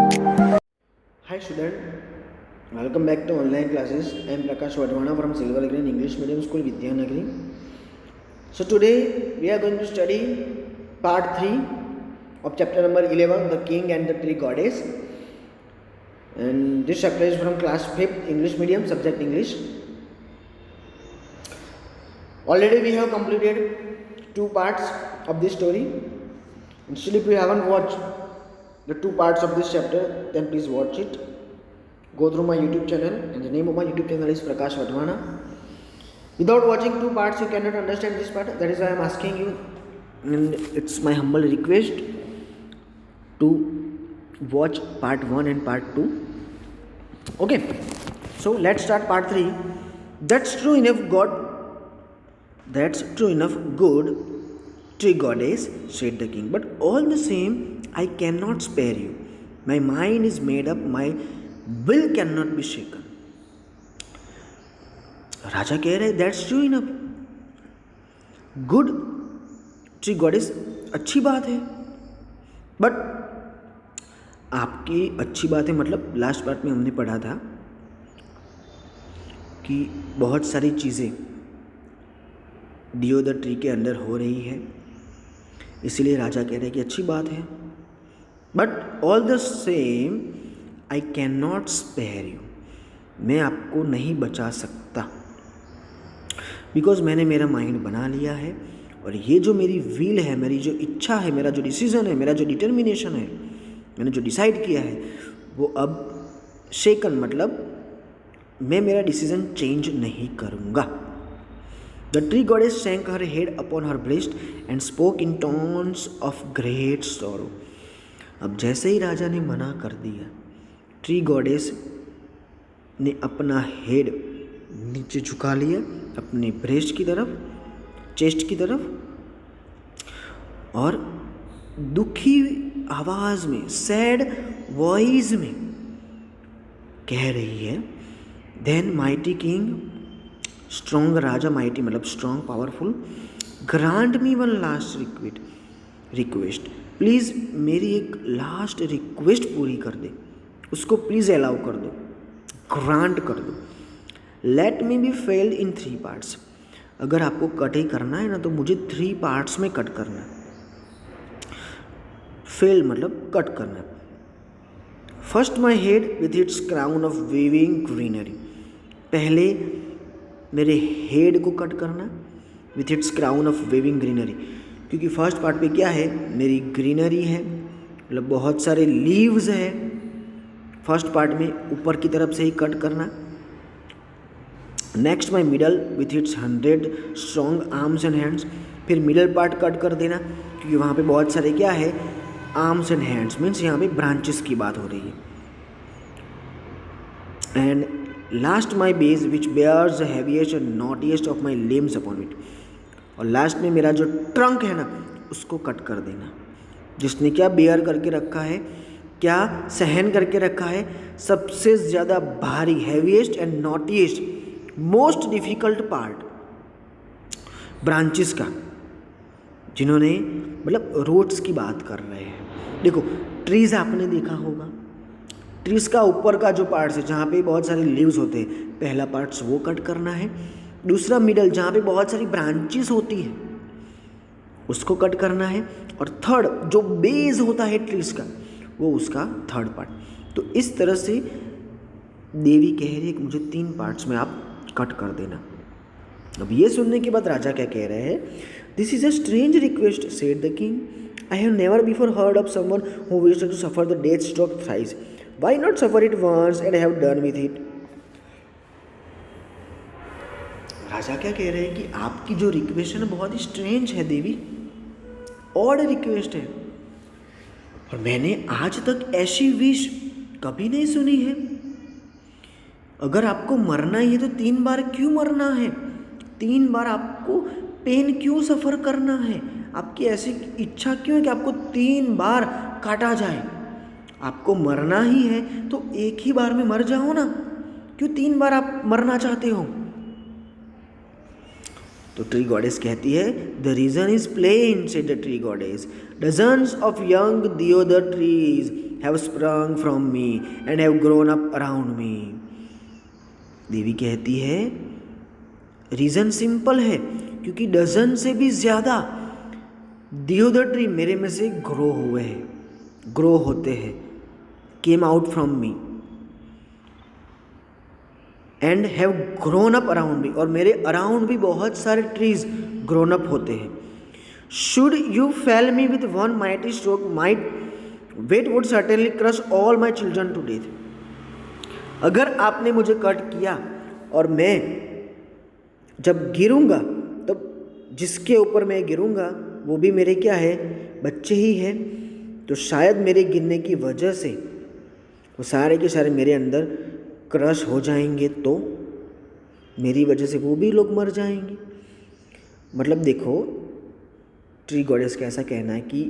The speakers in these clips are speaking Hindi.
Hi student, welcome back to online classes. I am Prakash Wadhwana from Silver Green English Medium School, Vidyanagari. So today we are going to study part 3 of chapter number 11, The King and the Tree Goddess. And this chapter is from class 5th English Medium, subject English. Already we have completed 2 parts of this story. And still if you haven't watched the 2 parts of this chapter, then please watch it. Go through my YouTube channel, and the name of my YouTube channel is Prakash Wadhwana. Without watching 2 parts, you cannot understand this part. That is why I am asking you, and it's my humble request to watch part 1 and part 2. Okay, so let's start part 3. That's true enough, good tree goddess, said the king. But all the same, I cannot spare you. My mind is made up, my will cannot be shaken. राजा कह रहे that's true enough, good tree goddess, अच्छी बात है, बट आपकी अच्छी बात है मतलब लास्ट पार्ट में हमने पढ़ा था कि बहुत सारी चीज़ें दियोदर ट्री के अंदर हो रही है, इसीलिए राजा कह रहे हैं कि अच्छी बात है, but all the same I can not spare you, मैं आपको नहीं बचा सकता, बिकॉज मैंने मेरा माइंड बना लिया है, और ये जो मेरी विल है, मेरी जो इच्छा है, मेरा जो डिसीजन है, मेरा जो डिटर्मिनेशन है, मैंने जो डिसाइड किया है, वो अब शेकन मतलब मैं मेरा डिसीजन चेंज नहीं करूँगा. The tree goddess sank her head upon her breast and spoke in tones of great sorrow. अब जैसे ही राजा ने मना कर दिया, ट्री गॉडेस ने अपना हेड नीचे झुका लिया अपने ब्रेस्ट की तरफ, चेस्ट की तरफ, और दुखी आवाज़ में, सैड वॉइस में कह रही है, देन माइटी किंग, स्ट्रॉन्ग राजा, माइटी मतलब strong powerful, grant me one last request, please मेरी एक लास्ट रिक्वेस्ट पूरी कर दे, उसको प्लीज़ अलाउ कर दो, ग्रांट कर दो. Let me be felled in 3 parts. अगर आपको कट ही करना है ना तो मुझे 3 पार्ट्स में कट करना है. फेल मतलब कट करना. First my head with its crown of waving greenery. पहले मेरे हेड को कट करना with its crown of waving greenery, क्योंकि फर्स्ट पार्ट पे क्या है, मेरी ग्रीनरी है, मतलब बहुत सारे लीव्स है. फर्स्ट पार्ट में ऊपर की तरफ से ही कट करना. Next my middle with its 100 strong arms and hands. फिर मिडल पार्ट कट कर देना, क्योंकि वहाँ पे बहुत सारे क्या है, आर्म्स एंड हैंड्स, मीन्स यहाँ पे ब्रांचेस की बात हो रही है. And last my base which bears the heaviest and knottiest of my limbs upon it. और लास्ट में मेरा जो ट्रंक है ना, उसको कट कर देना, जिसने क्या बेयर करके रखा है, क्या सहन करके रखा है, सबसे ज़्यादा भारी, heaviest and naughtiest, most difficult part branches का, जिन्होंने मतलब रूट्स की बात कर रहे हैं. देखो ट्रीज़ आपने देखा होगा, ट्रीज़ का ऊपर का जो पार्ट्स है जहाँ पे बहुत सारे लीव्स होते हैं, पहला पार्ट्स वो कट करना है. दूसरा मिडल जहाँ पे बहुत सारी ब्रांचेस होती है उसको कट करना है. और थर्ड जो बेस होता है ट्रीज़ का, वो उसका थर्ड पार्ट. तो इस तरह से देवी कह रही है कि मुझे 3 पार्ट्स में आप कट कर देना. अब ये सुनने के बाद राजा क्या कह रहे हैं, this is a strange request, said the king. I have never before heard of someone who wished to suffer the death stroke thrice. Why not suffer it once and have done with it? राजा क्या कह रहे हैं कि आपकी जो रिक्वेस्ट है ना बहुत ही स्ट्रेंज है देवी, ऑड रिक्वेस्ट है, और मैंने आज तक ऐसी विश कभी नहीं सुनी है. अगर आपको मरना ही है तो 3 बार क्यों मरना है, 3 बार आपको पेन क्यों सफ़र करना है, आपकी ऐसी इच्छा क्यों है कि आपको 3 बार काटा जाए. आपको मरना ही है तो एक ही बार में मर जाओ ना, क्यों 3 बार आप मरना चाहते हो. तो ट्री गॉडेस कहती है, the reason is plain, said the tree goddess. Dozens of young deodar trees have sprung from me and have grown up around me. देवी कहती है रीज़न सिंपल है, क्योंकि डजन से भी ज़्यादा दियोदर ट्री मेरे में से ग्रो होते हैं, came out from me and have grown up around मी, और मेरे अराउंड भी बहुत सारे ट्रीज ग्रोन अप होते हैं। Should you fell me with one mighty stroke, might weight would certainly crush all my children to death. अगर आपने मुझे कट किया और मैं जब गिरूंगा तब जिसके ऊपर मैं गिरूंगा वो भी मेरे क्या है, बच्चे ही हैं, तो शायद मेरे गिरने की वजह से वो सारे के सारे मेरे अंदर क्रश हो जाएंगे, तो मेरी वजह से वो भी लोग मर जाएंगे। मतलब देखो, ट्री गॉडेस का ऐसा कहना है कि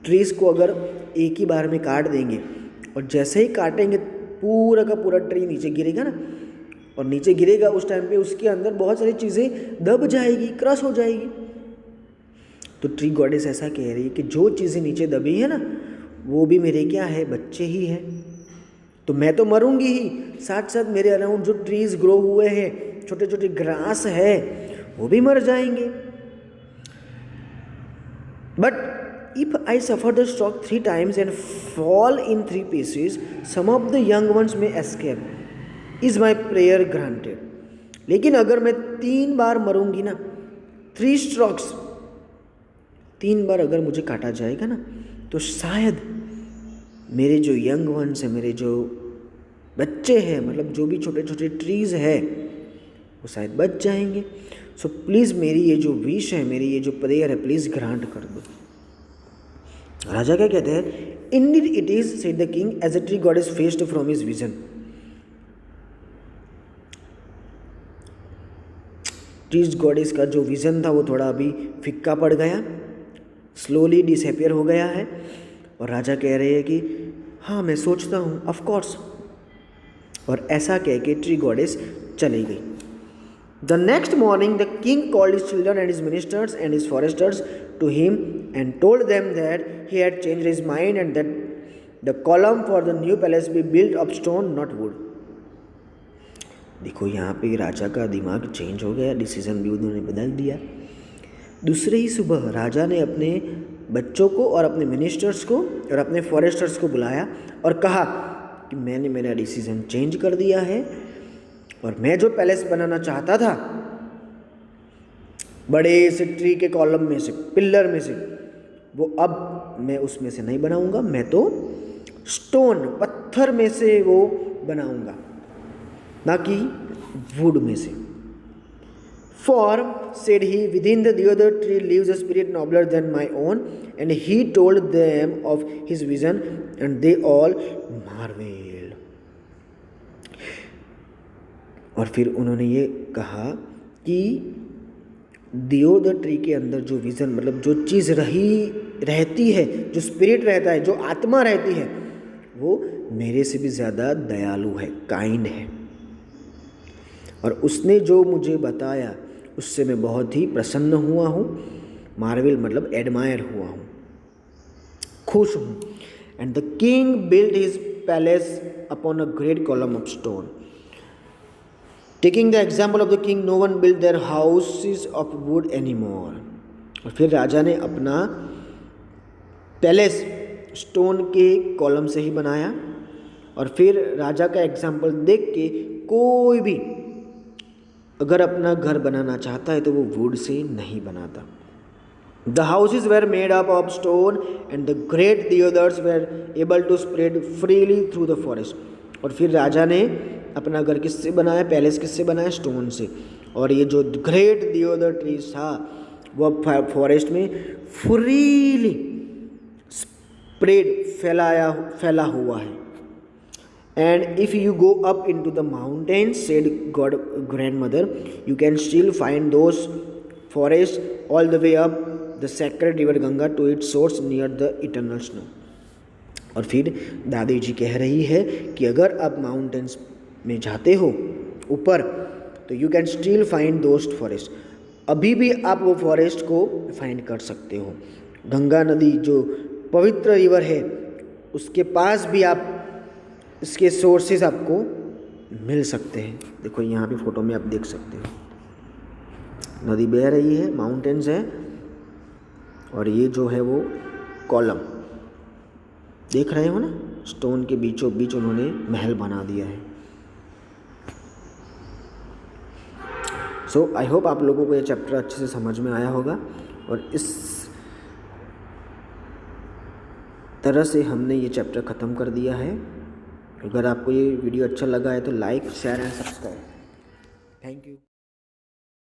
ट्रीज़ को अगर एक ही बार में काट देंगे और जैसे ही काटेंगे पूरा का पूरा ट्री नीचे गिरेगा ना, और नीचे गिरेगा उस टाइम पे उसके अंदर बहुत सारी चीज़ें दब जाएगी, क्रश हो जाएगी। तो ट्री गॉडेस ऐसा कह रही है कि जो चीज़ें नीचे दबी है ना वो भी मेरे क्या है, बच्चे ही हैं। तो मैं तो मरूंगी ही, साथ साथ मेरे अराउंड जो ट्रीज ग्रो हुए हैं, छोटे छोटे ग्रास है, वो भी मर जाएंगे। But if I suffer the stroke 3 times and fall in 3 pieces, some of the young ones में escape, is my prayer granted. लेकिन अगर मैं 3 बार मरूंगी ना, 3 strokes, 3 बार अगर मुझे काटा जाएगा ना, तो शायद मेरे जो यंग वंस हैं, मेरे जो बच्चे हैं, मतलब जो भी छोटे छोटे ट्रीज़ है, वो शायद बच जाएंगे। सो प्लीज़ मेरी ये जो विश है, मेरी ये जो प्रेयर है, प्लीज़ ग्रांट कर दो। राजा क्या कहते हैं, indeed it is, said the king, as a tree god is faced from his vision. Trees goddess का जो विजन था वो थोड़ा अभी फिक्का पड़ गया, स्लोली डिसअपियर हो गया है। और राजा कह रहे हैं कि हाँ मैं सोचता हूँ, ऑफ कोर्स। और ऐसा कह के ट्री गॉडेस चली गई। The next morning the king called his children and his ministers and his foresters to him and told them that he had changed his mind and that the column for the new palace be built of stone not wood. देखो यहाँ पे राजा का दिमाग चेंज हो गया, डिसीजन भी उन्होंने बदल दिया। दूसरे ही सुबह राजा ने अपने बच्चों को और अपने मिनिस्टर्स को और अपने फॉरेस्टर्स को बुलाया और कहा कि मैंने मेरा डिसीजन चेंज कर दिया है और मैं जो पैलेस बनाना चाहता था बड़े से ट्री के कॉलम में से, पिलर में से, वो अब मैं उसमें से नहीं बनाऊंगा, मैं तो स्टोन, पत्थर में से वो बनाऊंगा, ना कि वुड में से। For, said he, within the other tree lives a spirit nobler than my own, and he told them of his vision, and they all marveled. और फिर उन्होंने ये कहा कि दियोदर ट्री के अंदर जो विजन, मतलब जो चीज़ रहती है, जो स्पिरिट रहता है, जो आत्मा रहती है, वो मेरे से भी ज़्यादा दयालु है, काइंड है। और उसने जो मुझे बताया उससे मैं बहुत ही प्रसन्न हुआ हूँ। मार्वेल मतलब एडमायर हुआ हूँ, खुश हूँ। And the king build his palace upon a great column of stone. Taking the example of the king, no one build their houses of wood any more. और फिर राजा ने अपना पैलेस स्टोन के कॉलम से ही बनाया। और फिर राजा का एग्जाम्पल देख के कोई भी अगर अपना घर बनाना चाहता है तो वो वुड से नहीं बनाता। The houses were made up of stone and the great deodars were able to spread freely through the forest. और फिर राजा ने अपना घर किससे बनाया, पैलेस किससे बनाया, स्टोन से। और ये जो ग्रेट दियोदर ट्रीज था वह फॉरेस्ट में फ्रीली स्प्रेड फैला हुआ है। And if you go up into the mountains, said God grandmother, you can still find those forests all the way up the sacred river Ganga to its source near the eternal snow. और फिर दादी जी कह रही है कि अगर आप माउंटेन्स में जाते हो ऊपर, तो you can still find those forest, अभी भी आप वो फॉरेस्ट को फाइंड कर सकते हो। गंगा नदी जो पवित्र रिवर है उसके पास भी आप इसके सोर्सेज आपको मिल सकते हैं। देखो यहाँ भी फ़ोटो में आप देख सकते हो नदी बह रही है, माउंटेन्स है, और ये जो है वो कॉलम देख रहे हो ना, स्टोन के बीचों बीच उन्होंने महल बना दिया है। सो आई होप आप लोगों को ये चैप्टर अच्छे से समझ में आया होगा, और इस तरह से हमने ये चैप्टर ख़त्म कर दिया है। अगर आपको ये वीडियो अच्छा लगा है तो like, share and subscribe. Thank you.